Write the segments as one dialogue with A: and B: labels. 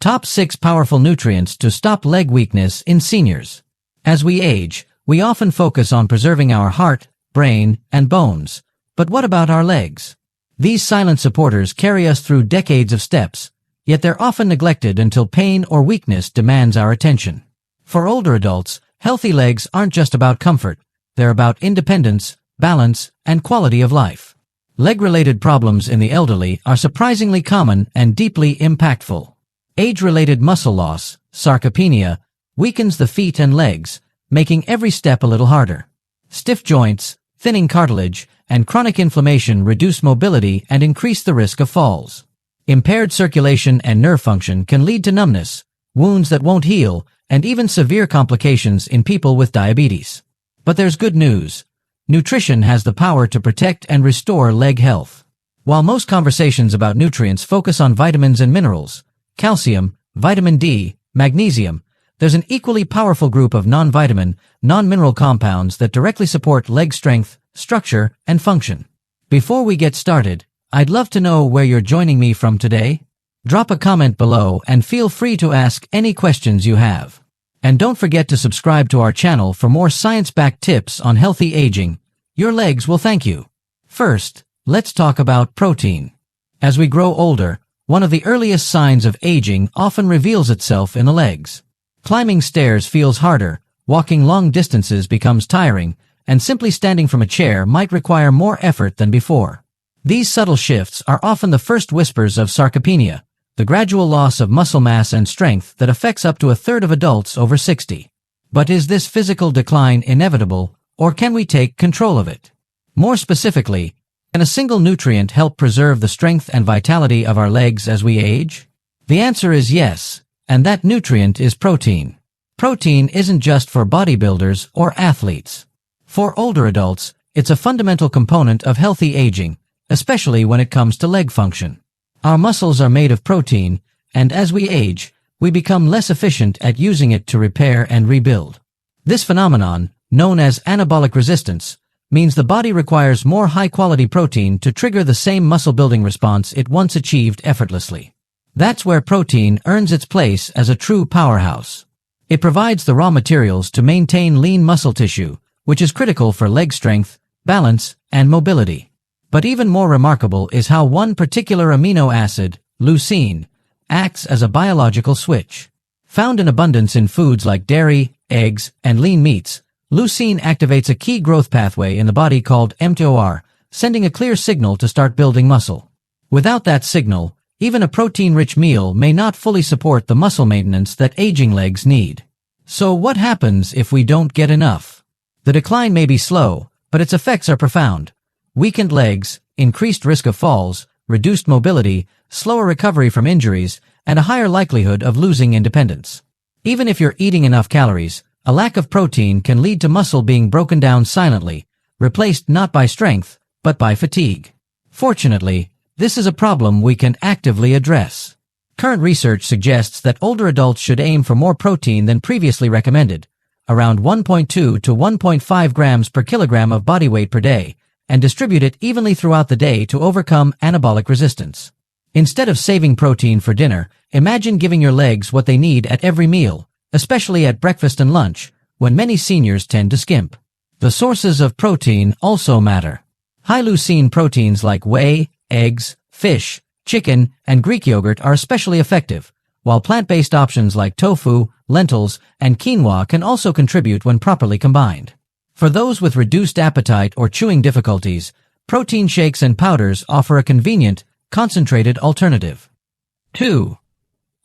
A: Top 6 powerful nutrients to stop leg weakness in seniors. As we age, we often focus on preserving our heart, brain, and bones. But what about our legs? These silent supporters carry us through decades of steps, yet they're often neglected until pain or weakness demands our attention. For older adults, healthy legs aren't just about comfort. They're about independence, balance, and quality of life. Leg-related problems in the elderly are surprisingly common and deeply impactful. Age-related muscle loss, sarcopenia, weakens the feet and legs, making every step a little harder. Stiff joints, thinning cartilage, and chronic inflammation reduce mobility and increase the risk of falls. Impaired circulation and nerve function can lead to numbness, wounds that won't heal, and even severe complications in people with diabetes. But there's good news. Nutrition has the power to protect and restore leg health. While most conversations about nutrients focus on vitamins and minerals, calcium, vitamin D, magnesium, there's an equally powerful group of non-vitamin, non-mineral compounds that directly support leg strength, structure, and function. Before we get started, I'd love to know where you're joining me from today. Drop a comment below and feel free to ask any questions you have. And don't forget to subscribe to our channel for more science-backed tips on healthy aging. Your legs will thank you. First, let's talk about protein. As we grow older, one of the earliest signs of aging often reveals itself in the legs. Climbing stairs feels harder, walking long distances becomes tiring, and simply standing from a chair might require more effort than before. These subtle shifts are often the first whispers of sarcopenia, the gradual loss of muscle mass and strength that affects up to a third of adults over 60. But is this physical decline inevitable, or can we take control of it? More specifically, can a single nutrient help preserve the strength and vitality of our legs as we age? The answer is yes, and that nutrient is protein. Protein isn't just for bodybuilders or athletes. For older adults, it's a fundamental component of healthy aging, especially when it comes to leg function. Our muscles are made of protein, and as we age, we become less efficient at using it to repair and rebuild. This phenomenon, known as anabolic resistance, means the body requires more high-quality protein to trigger the same muscle-building response it once achieved effortlessly. That's where protein earns its place as a true powerhouse. It provides the raw materials to maintain lean muscle tissue, which is critical for leg strength, balance, and mobility. But even more remarkable is how one particular amino acid, leucine, acts as a biological switch. Found in abundance in foods like dairy, eggs, and lean meats, leucine activates a key growth pathway in the body called mTOR, sending a clear signal to start building muscle. Without that signal, even a protein-rich meal may not fully support the muscle maintenance that aging legs need. So what happens if we don't get enough? The decline may be slow, but its effects are profound. Weakened legs, increased risk of falls, reduced mobility, slower recovery from injuries, and a higher likelihood of losing independence. Even if you're eating enough calories, a lack of protein can lead to muscle being broken down silently, replaced not by strength, but by fatigue. Fortunately, this is a problem we can actively address. Current research suggests that older adults should aim for more protein than previously recommended, around 1.2 to 1.5 grams per kilogram of body weight per day, and distribute it evenly throughout the day to overcome anabolic resistance. Instead of saving protein for dinner, imagine giving your legs what they need at every meal, especially at breakfast and lunch, when many seniors tend to skimp. The sources of protein also matter. High leucine proteins like whey, eggs, fish, chicken, and Greek yogurt are especially effective, while plant-based options like tofu, lentils, and quinoa can also contribute when properly combined. For those with reduced appetite or chewing difficulties, protein shakes and powders offer a convenient, concentrated alternative. 2.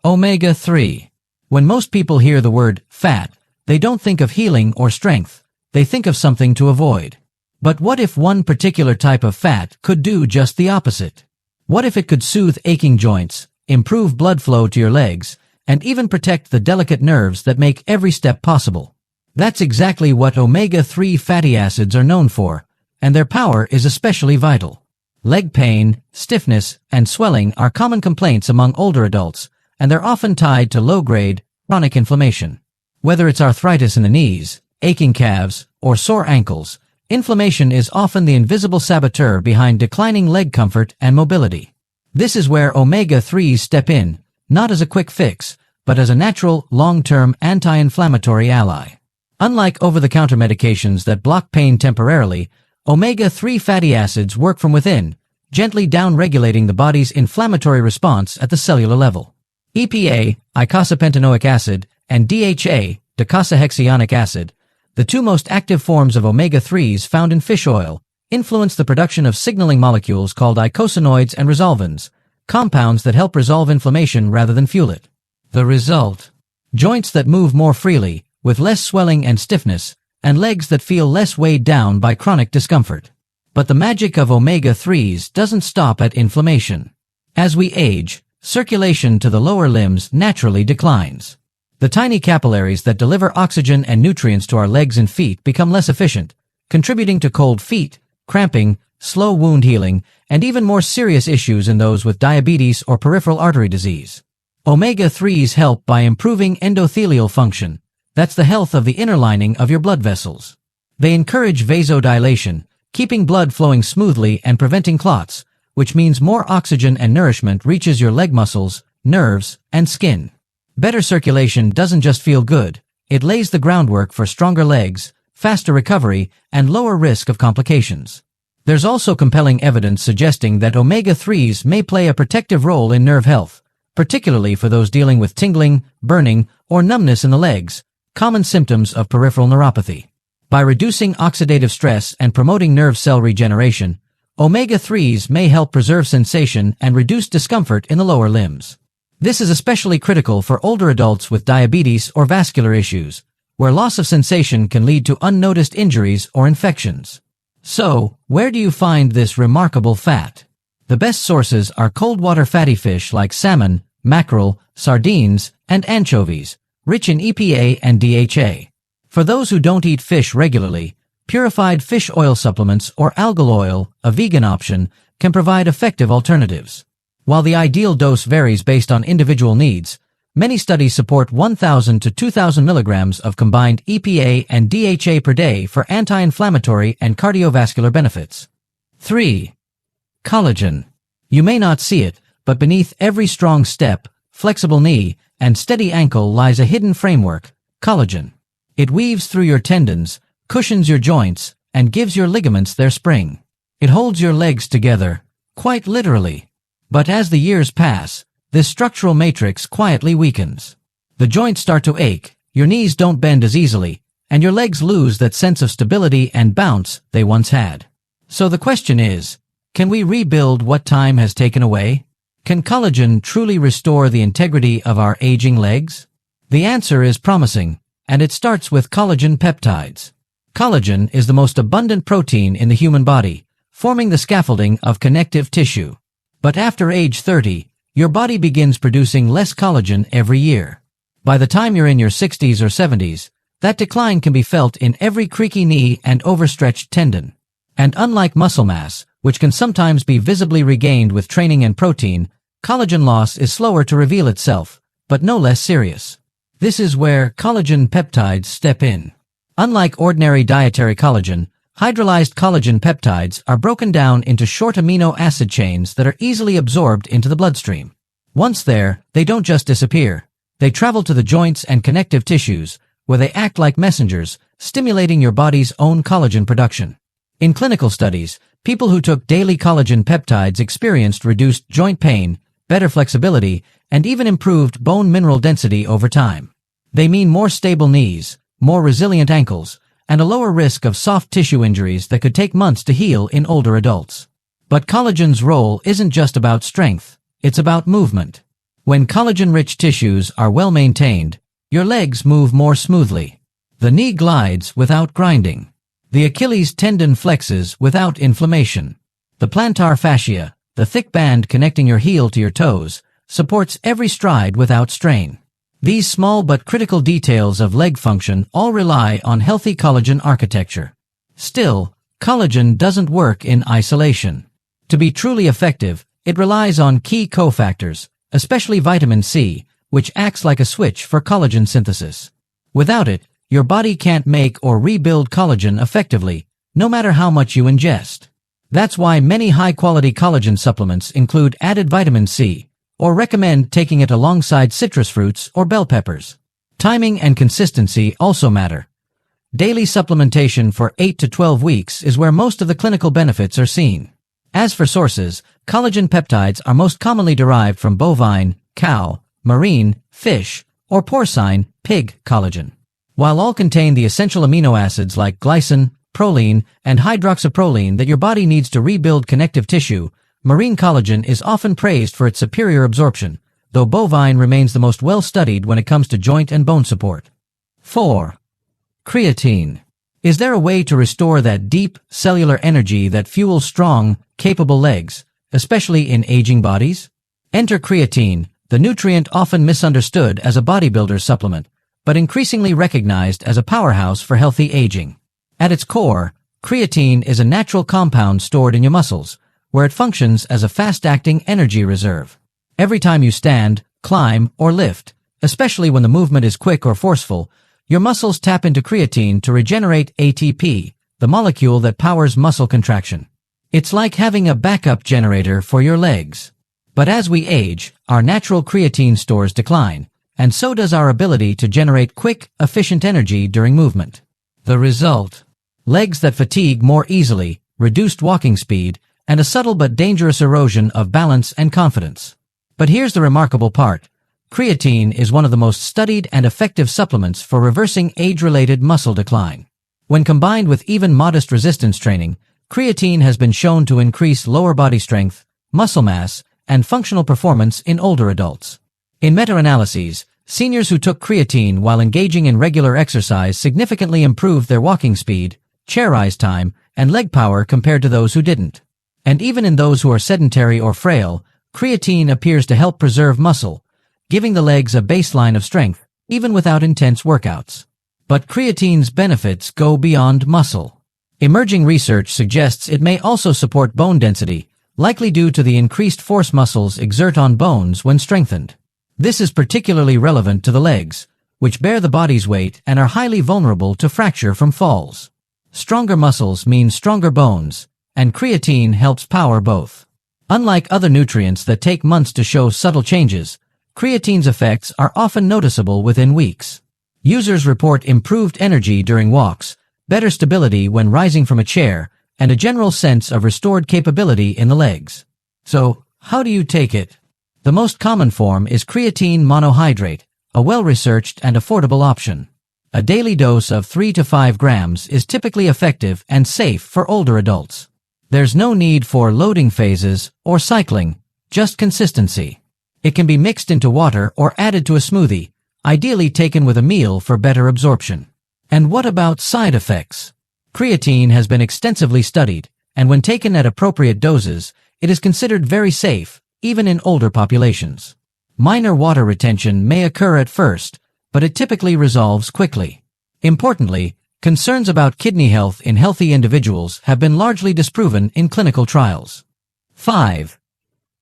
A: Omega-3. When most people hear the word fat, they don't think of healing or strength. They think of something to avoid. But what if one particular type of fat could do just the opposite? What if it could soothe aching joints, improve blood flow to your legs, and even protect the delicate nerves that make every step possible? That's exactly what omega-3 fatty acids are known for, and their power is especially vital. Leg pain, stiffness, and swelling are common complaints among older adults, and they're often tied to low-grade, chronic inflammation. Whether it's arthritis in the knees, aching calves, or sore ankles, inflammation is often the invisible saboteur behind declining leg comfort and mobility. This is where omega-3s step in, not as a quick fix, but as a natural, long-term anti-inflammatory ally. Unlike over-the-counter medications that block pain temporarily, omega-3 fatty acids work from within, gently down-regulating the body's inflammatory response at the cellular level. EPA, eicosapentaenoic acid, and DHA, docosahexaenoic acid, the two most active forms of omega-3s found in fish oil, influence the production of signaling molecules called eicosanoids and resolvins, compounds that help resolve inflammation rather than fuel it. The result? Joints that move more freely, with less swelling and stiffness, and legs that feel less weighed down by chronic discomfort. But the magic of omega-3s doesn't stop at inflammation. As we age, circulation to the lower limbs naturally declines. The tiny capillaries that deliver oxygen and nutrients to our legs and feet become less efficient, contributing to cold feet, cramping, slow wound healing, and even more serious issues in those with diabetes or peripheral artery disease. Omega-3s help by improving endothelial function. That's the health of the inner lining of your blood vessels. They encourage vasodilation, keeping blood flowing smoothly and preventing clots, which means more oxygen and nourishment reaches your leg muscles, nerves, and skin. Better circulation doesn't just feel good, it lays the groundwork for stronger legs, faster recovery, and lower risk of complications. There's also compelling evidence suggesting that omega-3s may play a protective role in nerve health, particularly for those dealing with tingling, burning, or numbness in the legs, common symptoms of peripheral neuropathy. By reducing oxidative stress and promoting nerve cell regeneration, omega-3s may help preserve sensation and reduce discomfort in the lower limbs. This is especially critical for older adults with diabetes or vascular issues, where loss of sensation can lead to unnoticed injuries or infections. So, where do you find this remarkable fat? The best sources are cold water fatty fish like salmon, mackerel, sardines, and anchovies, rich in EPA and DHA. For those who don't eat fish regularly, purified fish oil supplements or algal oil, a vegan option, can provide effective alternatives. While the ideal dose varies based on individual needs, many studies support 1,000 to 2,000 milligrams of combined EPA and DHA per day for anti-inflammatory and cardiovascular benefits. 3. Collagen. You may not see it, but beneath every strong step, flexible knee, and steady ankle lies a hidden framework, collagen. It weaves through your tendons, cushions your joints, and gives your ligaments their spring. It holds your legs together, quite literally. But as the years pass, this structural matrix quietly weakens. The joints start to ache, your knees don't bend as easily, and your legs lose that sense of stability and bounce they once had. So the question is, can we rebuild what time has taken away? Can collagen truly restore the integrity of our aging legs? The answer is promising, and it starts with collagen peptides. Collagen is the most abundant protein in the human body, forming the scaffolding of connective tissue. But after age 30, your body begins producing less collagen every year. By the time you're in your 60s or 70s, that decline can be felt in every creaky knee and overstretched tendon. And unlike muscle mass, which can sometimes be visibly regained with training and protein, collagen loss is slower to reveal itself, but no less serious. This is where collagen peptides step in. Unlike ordinary dietary collagen, hydrolyzed collagen peptides are broken down into short amino acid chains that are easily absorbed into the bloodstream. Once there, they don't just disappear. They travel to the joints and connective tissues, where they act like messengers, stimulating your body's own collagen production. In clinical studies, people who took daily collagen peptides experienced reduced joint pain, better flexibility, and even improved bone mineral density over time. They mean more stable knees, more resilient ankles, and a lower risk of soft tissue injuries that could take months to heal in older adults. But collagen's role isn't just about strength, it's about movement. When collagen-rich tissues are well maintained, your legs move more smoothly. The knee glides without grinding. The Achilles tendon flexes without inflammation. The plantar fascia, the thick band connecting your heel to your toes, supports every stride without strain. These small but critical details of leg function all rely on healthy collagen architecture. Still, collagen doesn't work in isolation. To be truly effective, it relies on key cofactors, especially vitamin C, which acts like a switch for collagen synthesis. Without it, your body can't make or rebuild collagen effectively, no matter how much you ingest. That's why many high-quality collagen supplements include added vitamin C, or recommend taking it alongside citrus fruits or bell peppers. Timing and consistency also matter. Daily supplementation for 8 to 12 weeks is where most of the clinical benefits are seen. As for sources, collagen peptides are most commonly derived from bovine, cow, marine, fish, or porcine, pig collagen. While all contain the essential amino acids like glycine, proline, and hydroxyproline that your body needs to rebuild connective tissue, marine collagen is often praised for its superior absorption, though bovine remains the most well-studied when it comes to joint and bone support. 4. Creatine. Is there a way to restore that deep, cellular energy that fuels strong, capable legs, especially in aging bodies? Enter creatine, the nutrient often misunderstood as a bodybuilder's supplement, but increasingly recognized as a powerhouse for healthy aging. At its core, creatine is a natural compound stored in your muscles, where it functions as a fast-acting energy reserve. Every time you stand, climb, or lift, especially when the movement is quick or forceful, your muscles tap into creatine to regenerate ATP, the molecule that powers muscle contraction. It's like having a backup generator for your legs. But as we age, our natural creatine stores decline, and so does our ability to generate quick, efficient energy during movement. The result: legs that fatigue more easily, reduced walking speed, and a subtle but dangerous erosion of balance and confidence. But here's the remarkable part. Creatine is one of the most studied and effective supplements for reversing age-related muscle decline. When combined with even modest resistance training, creatine has been shown to increase lower body strength, muscle mass, and functional performance in older adults. In meta-analyses, seniors who took creatine while engaging in regular exercise significantly improved their walking speed, chair rise time, and leg power compared to those who didn't. And even in those who are sedentary or frail, creatine appears to help preserve muscle, giving the legs a baseline of strength, even without intense workouts. But creatine's benefits go beyond muscle. Emerging research suggests it may also support bone density, likely due to the increased force muscles exert on bones when strengthened. This is particularly relevant to the legs, which bear the body's weight and are highly vulnerable to fracture from falls. Stronger muscles mean stronger bones, and creatine helps power both. Unlike other nutrients that take months to show subtle changes, creatine's effects are often noticeable within weeks. Users report improved energy during walks, better stability when rising from a chair, and a general sense of restored capability in the legs. So, how do you take it? The most common form is creatine monohydrate, a well-researched and affordable option. A daily dose of 3 to 5 grams is typically effective and safe for older adults. There's no need for loading phases or cycling, just consistency. It can be mixed into water or added to a smoothie, ideally taken with a meal for better absorption. And what about side effects? Creatine has been extensively studied, and when taken at appropriate doses, it is considered very safe, even in older populations. Minor water retention may occur at first, but it typically resolves quickly. Importantly, concerns about kidney health in healthy individuals have been largely disproven in clinical trials. 5.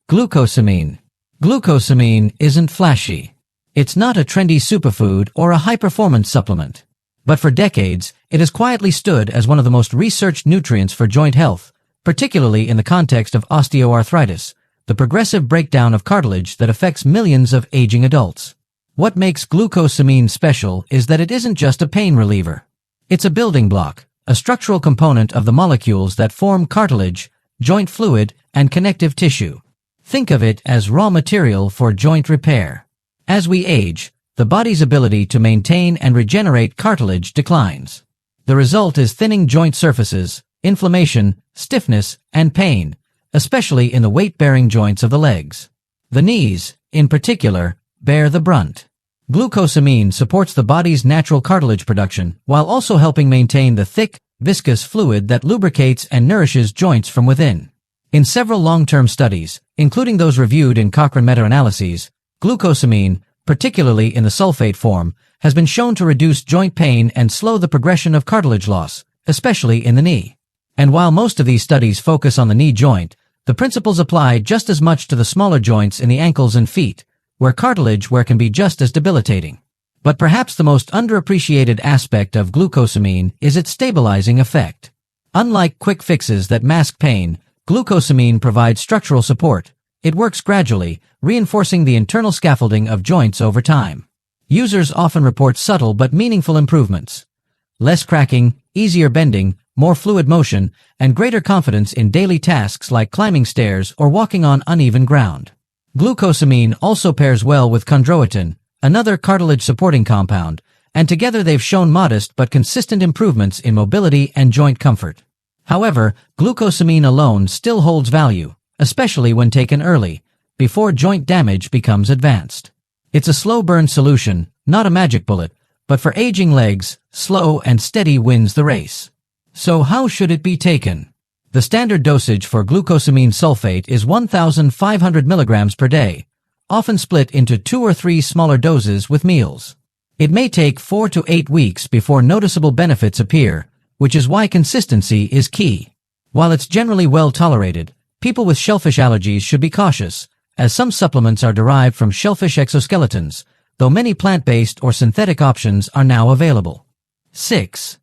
A: Glucosamine. Glucosamine isn't flashy. It's not a trendy superfood or a high-performance supplement. But for decades, it has quietly stood as one of the most researched nutrients for joint health, particularly in the context of osteoarthritis, the progressive breakdown of cartilage that affects millions of aging adults. What makes glucosamine special is that it isn't just a pain reliever. It's a building block, a structural component of the molecules that form cartilage, joint fluid, and connective tissue. Think of it as raw material for joint repair. As we age, the body's ability to maintain and regenerate cartilage declines. The result is thinning joint surfaces, inflammation, stiffness, and pain, especially in the weight-bearing joints of the legs. The knees, in particular, bear the brunt. Glucosamine supports the body's natural cartilage production while also helping maintain the thick, viscous fluid that lubricates and nourishes joints from within. In several long-term studies, including those reviewed in Cochrane meta-analyses, glucosamine, particularly in the sulfate form, has been shown to reduce joint pain and slow the progression of cartilage loss, especially in the knee. And while most of these studies focus on the knee joint, the principles apply just as much to the smaller joints in the ankles and feet, where cartilage can be just as debilitating. But perhaps the most underappreciated aspect of glucosamine is its stabilizing effect. Unlike quick fixes that mask pain, glucosamine provides structural support, It works gradually, reinforcing the internal scaffolding of joints over time. Users often report subtle but meaningful improvements. Less cracking, easier bending, more fluid motion, and greater confidence in daily tasks like climbing stairs or walking on uneven ground. Glucosamine also pairs well with chondroitin, another cartilage-supporting compound, and together they've shown modest but consistent improvements in mobility and joint comfort. However, glucosamine alone still holds value, especially when taken early, before joint damage becomes advanced. It's a slow-burn solution, not a magic bullet, but for aging legs, slow and steady wins the race. So how should it be taken? The standard dosage for glucosamine sulfate is 1,500 mg per day, often split into 2 or 3 smaller doses with meals. It may take 4 to 8 weeks before noticeable benefits appear, which is why consistency is key. While it's generally well tolerated, people with shellfish allergies should be cautious, as some supplements are derived from shellfish exoskeletons, though many plant-based or synthetic options are now available. 6.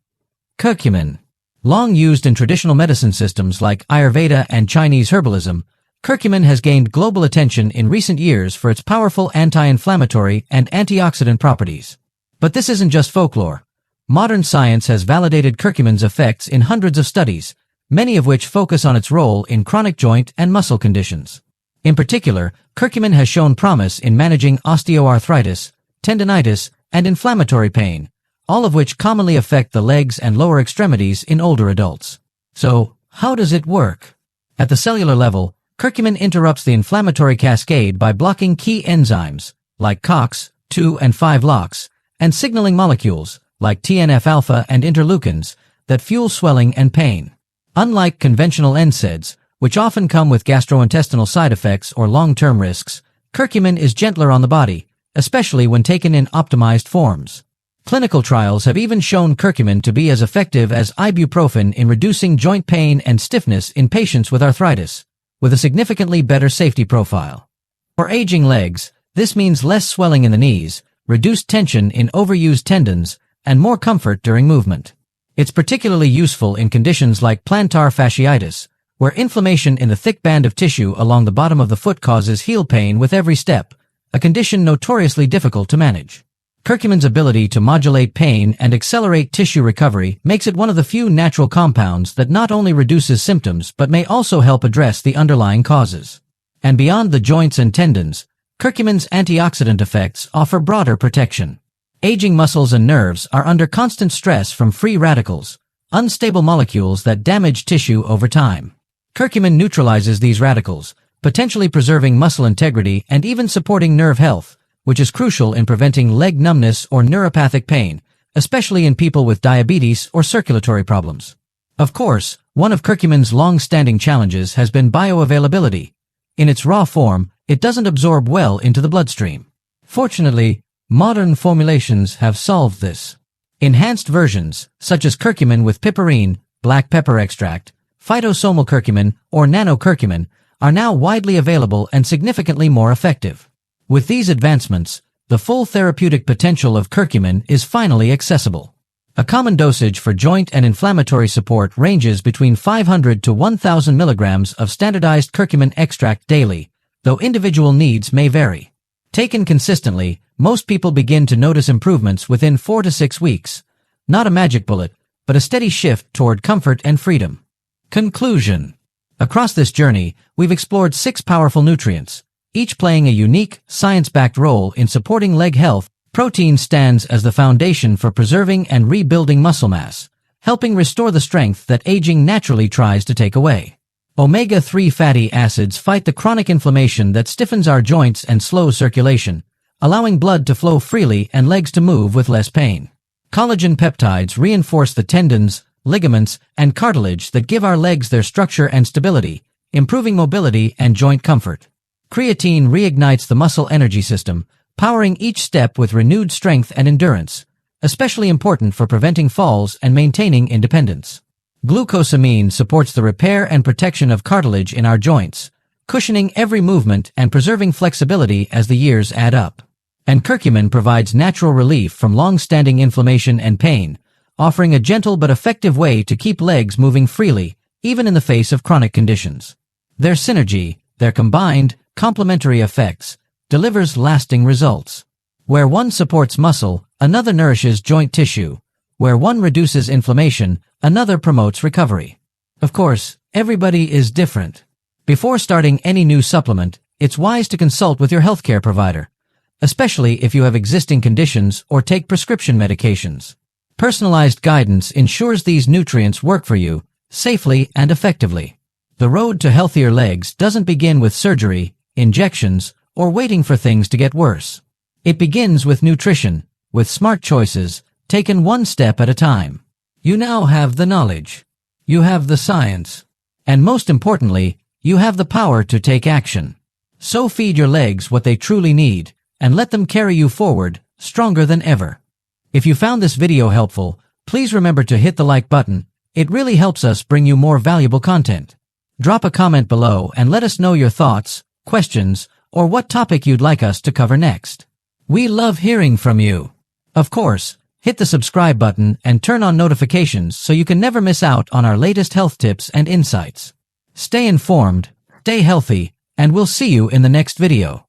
A: Curcumin. Long used in traditional medicine systems like Ayurveda and Chinese herbalism, curcumin has gained global attention in recent years for its powerful anti-inflammatory and antioxidant properties. But this isn't just folklore. Modern science has validated curcumin's effects in hundreds of studies, many of which focus on its role in chronic joint and muscle conditions. In particular, curcumin has shown promise in managing osteoarthritis, tendinitis, and inflammatory pain, all of which commonly affect the legs and lower extremities in older adults. So, how does it work? At the cellular level, curcumin interrupts the inflammatory cascade by blocking key enzymes, like COX, 2 and 5 LOX, and signaling molecules, like TNF-alpha and interleukins, that fuel swelling and pain. Unlike conventional NSAIDs, which often come with gastrointestinal side effects or long-term risks, curcumin is gentler on the body, especially when taken in optimized forms. Clinical trials have even shown curcumin to be as effective as ibuprofen in reducing joint pain and stiffness in patients with arthritis, with a significantly better safety profile. For aging legs, this means less swelling in the knees, reduced tension in overused tendons, and more comfort during movement. It's particularly useful in conditions like plantar fasciitis, where inflammation in the thick band of tissue along the bottom of the foot causes heel pain with every step, a condition notoriously difficult to manage. Curcumin's ability to modulate pain and accelerate tissue recovery makes it one of the few natural compounds that not only reduces symptoms but may also help address the underlying causes. And beyond the joints and tendons, curcumin's antioxidant effects offer broader protection. Aging muscles and nerves are under constant stress from free radicals, unstable molecules that damage tissue over time. Curcumin neutralizes these radicals, potentially preserving muscle integrity and even supporting nerve health, which is crucial in preventing leg numbness or neuropathic pain, especially in people with diabetes or circulatory problems. Of course, one of curcumin's long-standing challenges has been bioavailability. In its raw form, it doesn't absorb well into the bloodstream. Fortunately, modern formulations have solved this. Enhanced versions, such as curcumin with piperine, black pepper extract, phytosomal curcumin, or nanocurcumin, are now widely available and significantly more effective. With these advancements, the full therapeutic potential of curcumin is finally accessible. A common dosage for joint and inflammatory support ranges between 500 to 1,000 milligrams of standardized curcumin extract daily, though individual needs may vary. Taken consistently, most people begin to notice improvements within 4 to 6 weeks. Not a magic bullet, but a steady shift toward comfort and freedom. Conclusion. Across this journey, we've explored 6 powerful nutrients, each playing a unique, science-backed role in supporting leg health. Protein stands as the foundation for preserving and rebuilding muscle mass, helping restore the strength that aging naturally tries to take away. Omega-3 fatty acids fight the chronic inflammation that stiffens our joints and slows circulation, allowing blood to flow freely and legs to move with less pain. Collagen peptides reinforce the tendons, ligaments, and cartilage that give our legs their structure and stability, improving mobility and joint comfort. Creatine reignites the muscle energy system, powering each step with renewed strength and endurance, especially important for preventing falls and maintaining independence. Glucosamine supports the repair and protection of cartilage in our joints, cushioning every movement and preserving flexibility as the years add up. And curcumin provides natural relief from long-standing inflammation and pain, offering a gentle but effective way to keep legs moving freely, even in the face of chronic conditions. Their synergy, their combined, complementary effects, delivers lasting results. Where one supports muscle, another nourishes joint tissue. Where one reduces inflammation, another promotes recovery. Of course, everybody is different. Before starting any new supplement, it's wise to consult with your healthcare provider, especially if you have existing conditions or take prescription medications. Personalized guidance ensures these nutrients work for you, safely and effectively. The road to healthier legs doesn't begin with surgery, injections, or waiting for things to get worse. It begins with nutrition, with smart choices, taken one step at a time. You now have the knowledge. You have the science. And most importantly, you have the power to take action. So feed your legs what they truly need, and let them carry you forward, stronger than ever. If you found this video helpful, please remember to hit the like button. It really helps us bring you more valuable content. Drop a comment below and let us know your thoughts, questions, or what topic you'd like us to cover next. We love hearing from you. Of course, hit the subscribe button and turn on notifications so you can never miss out on our latest health tips and insights. Stay informed, stay healthy, and we'll see you in the next video.